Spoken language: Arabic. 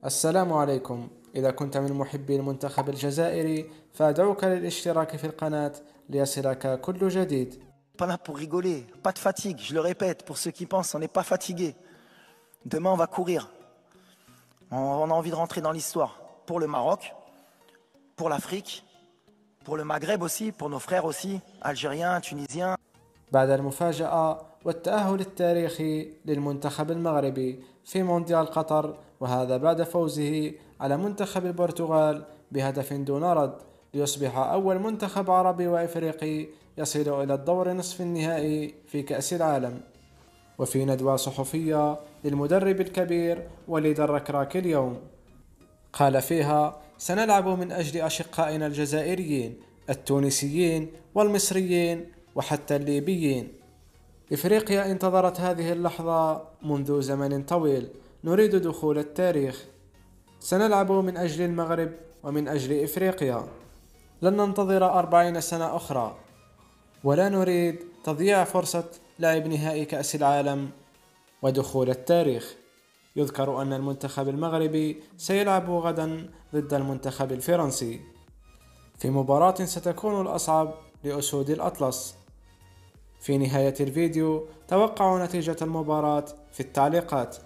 السلام عليكم. إذا كنت من محبي المنتخب الجزائري فأدعوك للاشتراك في القناة ليصلك كل جديد. Pas là pour rigoler, pas de fatigue, je le répète, pour ceux qui pensent, on n'est pas fatigué. Demain, on va courir. On a envie de rentrer dans l'histoire. Pour le Maroc, pour l'Afrique, pour le Maghreb aussi, pour nos frères aussi, Algériens, Tunisiens. بعد المفاجأة والتأهل التاريخي للمنتخب المغربي في مونديال قطر، وهذا بعد فوزه على منتخب البرتغال بهدف دون رد، ليصبح أول منتخب عربي وإفريقي يصل إلى الدور نصف النهائي في كأس العالم. وفي ندوة صحفية للمدرب الكبير وليد الركراكي اليوم، قال فيها: سنلعب من أجل أشقائنا الجزائريين، التونسيين والمصريين وحتى الليبيين. إفريقيا انتظرت هذه اللحظة منذ زمن طويل، نريد دخول التاريخ. سنلعب من أجل المغرب ومن أجل إفريقيا، لن ننتظر 40 سنة أخرى، ولا نريد تضييع فرصة لعب نهائي كأس العالم ودخول التاريخ. يذكر أن المنتخب المغربي سيلعب غدا ضد المنتخب الفرنسي في مباراة ستكون الأصعب لأسود الأطلس. في نهاية الفيديو توقعوا نتيجة المباراة في التعليقات.